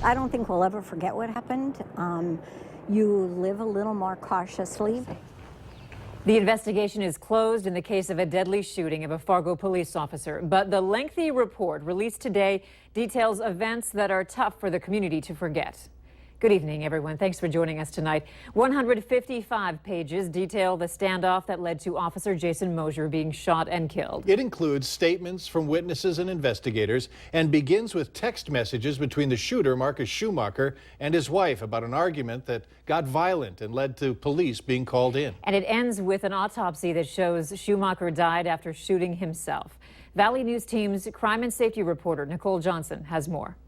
I don't think we'll ever forget what happened. You live a little more cautiously. The investigation is closed in the case of a deadly shooting of a Fargo police officer, but the lengthy report released today details events that are tough for the community to forget. Good evening, everyone. Thanks for joining us tonight. 155 pages detail the standoff that led to Officer Jason Moszer being shot and killed. It includes statements from witnesses and investigators and begins with text messages between the shooter, Marcus Schumacher, and his wife about an argument that got violent and led to police being called in. And it ends with an autopsy that shows Schumacher died after shooting himself. Valley News Team's crime and safety reporter, Nicole Johnson, has more.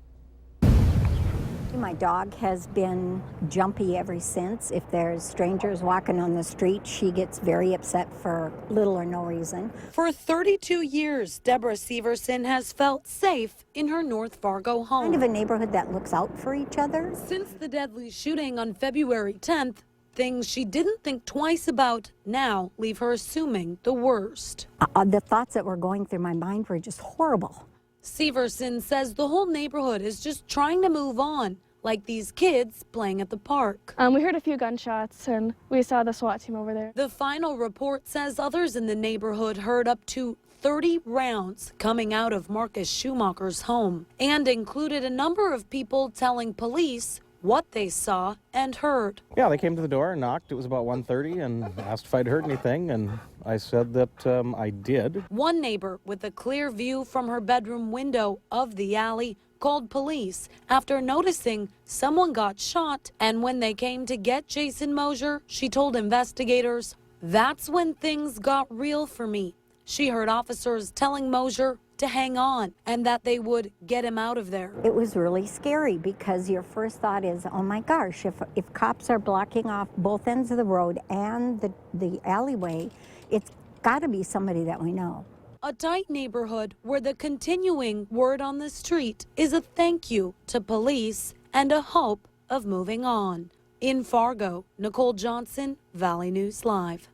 My dog has been jumpy ever since. If there's strangers walking on the street, she gets very upset for little or no reason. For 32 years, Deborah Severson has felt safe in her North Fargo home. Kind of a neighborhood that looks out for each other. Since the deadly shooting on February 10th, things she didn't think twice about now leave her assuming the worst. The thoughts that were going through my mind were just horrible. Severson says the whole neighborhood is just trying to move on, like these kids playing at the park. We heard a few gunshots and we saw the SWAT team over there. The final report says others in the neighborhood heard up to 30 rounds coming out of Marcus Schumacher's home and included a number of people telling police what they saw and heard. Yeah, they came to the door and knocked. It was about 1:30 and asked if I'd heard anything, and I said that I did. One neighbor with a clear view from her bedroom window of the alley called police after noticing someone got shot, and when they came to get Jason Moszer, she told investigators, "That's when things got real for me." She heard officers telling Moszer to hang on and that they would get him out of there. It was really scary because your first thought is, oh my gosh, if cops are blocking off both ends of the road and the alleyway, it's got to be somebody that we know. A tight neighborhood where the continuing word on the street is a thank you to police and a hope of moving on. In Fargo, Nicole Johnson, Valley News Live.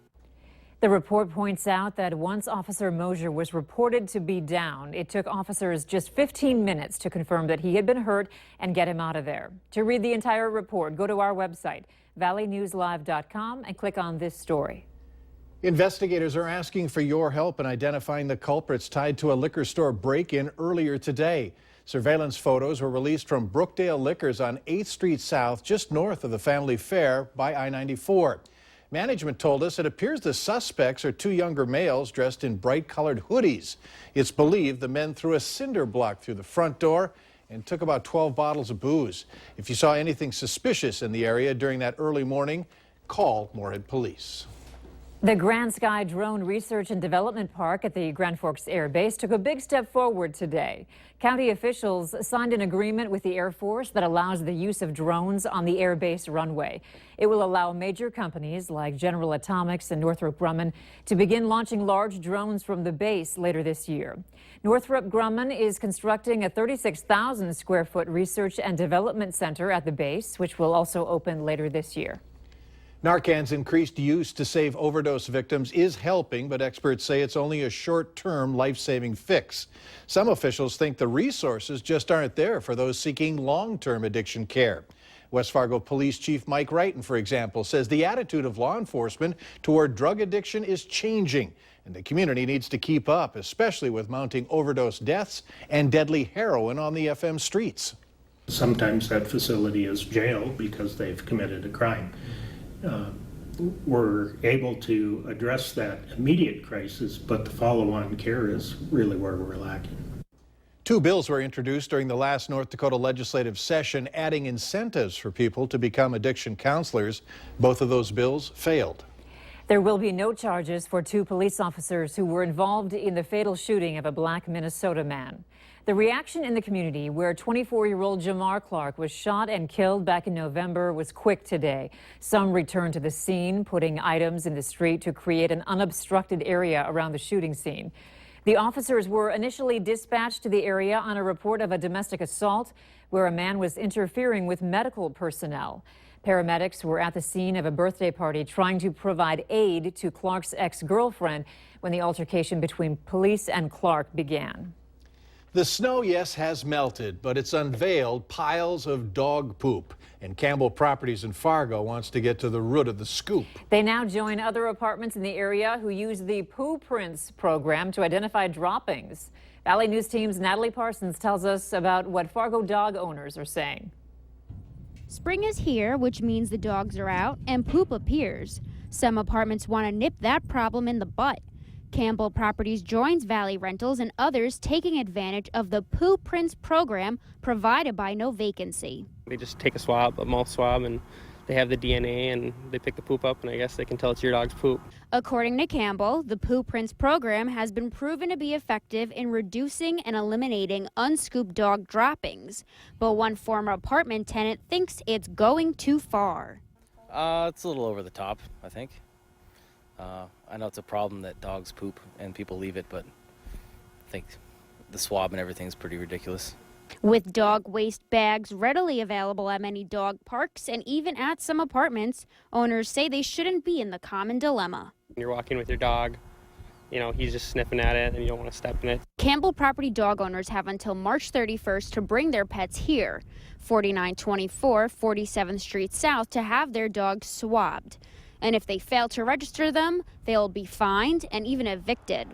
The report points out that once Officer Moszer was reported to be down, it took officers just 15 minutes to confirm that he had been hurt and get him out of there. To read the entire report, go to our website, valleynewslive.com, and click on this story. Investigators are asking for your help in identifying the culprits tied to a liquor store break-in earlier today. Surveillance photos were released from Brookdale Liquors on 8th Street South, just north of the Family Fair by I-94. Management told us it appears the suspects are two younger males dressed in bright-colored hoodies. It's believed the men threw a cinder block through the front door and took about 12 bottles of booze. If you saw anything suspicious in the area during that early morning, call Moorhead Police. The Grand Sky Drone Research and Development Park at the Grand Forks Air Base took a big step forward today. County officials signed an agreement with the Air Force that allows the use of drones on the Air Base runway. It will allow major companies like General Atomics and Northrop Grumman to begin launching large drones from the base later this year. Northrop Grumman is constructing a 36,000 square foot research and development center at the base, which will also open later this year. Narcan's increased use to save overdose victims is helping, but experts say it's only a short-term life-saving fix. Some officials think the resources just aren't there for those seeking long-term addiction care. West Fargo Police Chief Mike Wrighton, for example, says the attitude of law enforcement toward drug addiction is changing, and the community needs to keep up, especially with mounting overdose deaths and deadly heroin on the FM streets. Sometimes that facility is jail because they've committed a crime. We're able to address that immediate crisis, but the follow-on care is really where we're lacking. Two bills were introduced during the last North Dakota legislative session, adding incentives for people to become addiction counselors. Both of those bills failed. There will be no charges for two police officers who were involved in the fatal shooting of a black Minnesota man. The reaction in the community where 24-year-old Jamar Clark was shot and killed back in November was quick today. Some returned to the scene, putting items in the street to create an unobstructed area around the shooting scene. The officers were initially dispatched to the area on a report of a domestic assault where a man was interfering with medical personnel. Paramedics were at the scene of a birthday party trying to provide aid to Clark's ex-girlfriend when the altercation between police and Clark began. The snow, yes, has melted, but it's unveiled piles of dog poop. And Campbell Properties in Fargo wants to get to the root of the scoop. They now join other apartments in the area who use the Poo Prints program to identify droppings. Valley News Team's Natalie Parsons tells us about what Fargo dog owners are saying. Spring is here, which means the dogs are out and poop appears. Some apartments want to nip that problem in the butt. Campbell Properties joins Valley Rentals and others taking advantage of the Poo Prints program provided by No Vacancy. They just take a swab, a mouth swab, and they have the DNA and they pick the poop up, and I guess they can tell it's your dog's poop. According to Campbell, the Poo Prints program has been proven to be effective in reducing and eliminating unscooped dog droppings. But one former apartment tenant thinks it's going too far. It's a little over the top, I think. I know it's a problem that dogs poop and people leave it, but I think the swab and everything is pretty ridiculous. With dog waste bags readily available at many dog parks and even at some apartments, owners say they shouldn't be in the common dilemma. You're walking with your dog, you know, he's just sniffing at it and you don't want to step in it. Campbell Property dog owners have until March 31st to bring their pets here, 4924 47th Street South, to have their dogs swabbed. And if they fail to register them, they'll be fined and even evicted.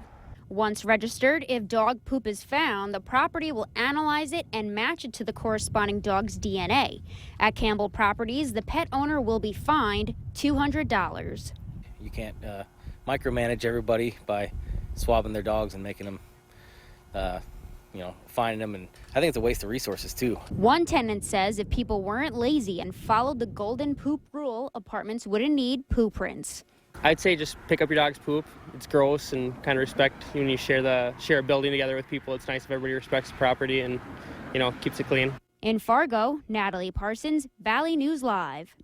Once registered, if dog poop is found, the property will analyze it and match it to the corresponding dog's DNA. At Campbell Properties, the pet owner will be fined $200. You can't micromanage everybody by swabbing their dogs and making them, finding them. And I think it's a waste of resources, too. One tenant says if people weren't lazy and followed the golden poop rule, apartments wouldn't need Poo Prints. I'd say just pick up your dog's poop. It's gross, and kind of respect when you share a building together with people. It's nice if everybody respects the property and, keeps it clean. In Fargo, Natalie Parsons, Valley News Live.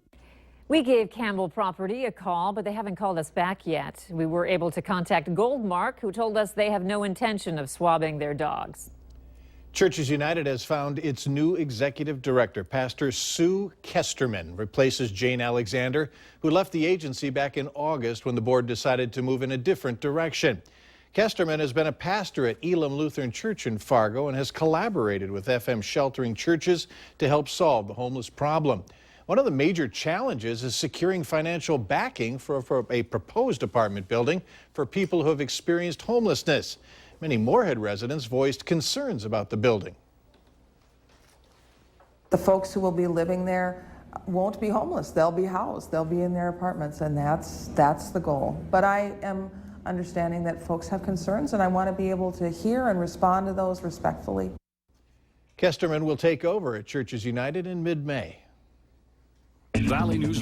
We gave Campbell Property a call, but they haven't called us back yet. We were able to contact Goldmark, who told us they have no intention of swabbing their dogs. Churches United has found its new executive director. Pastor Sue Kesterman replaces Jane Alexander, who left the agency back in August when the board decided to move in a different direction. Kesterman has been a pastor at Elam Lutheran Church in Fargo and has collaborated with FM Sheltering Churches to help solve the homeless problem. One of the major challenges is securing financial backing for a proposed apartment building for people who have experienced homelessness. Many Moorhead residents voiced concerns about the building. The folks who will be living there won't be homeless. They'll be housed. They'll be in their apartments, and that's the goal. But I am understanding that folks have concerns, and I want to be able to hear and respond to those respectfully. Kesterman will take over at Churches United in mid-May. Valley News.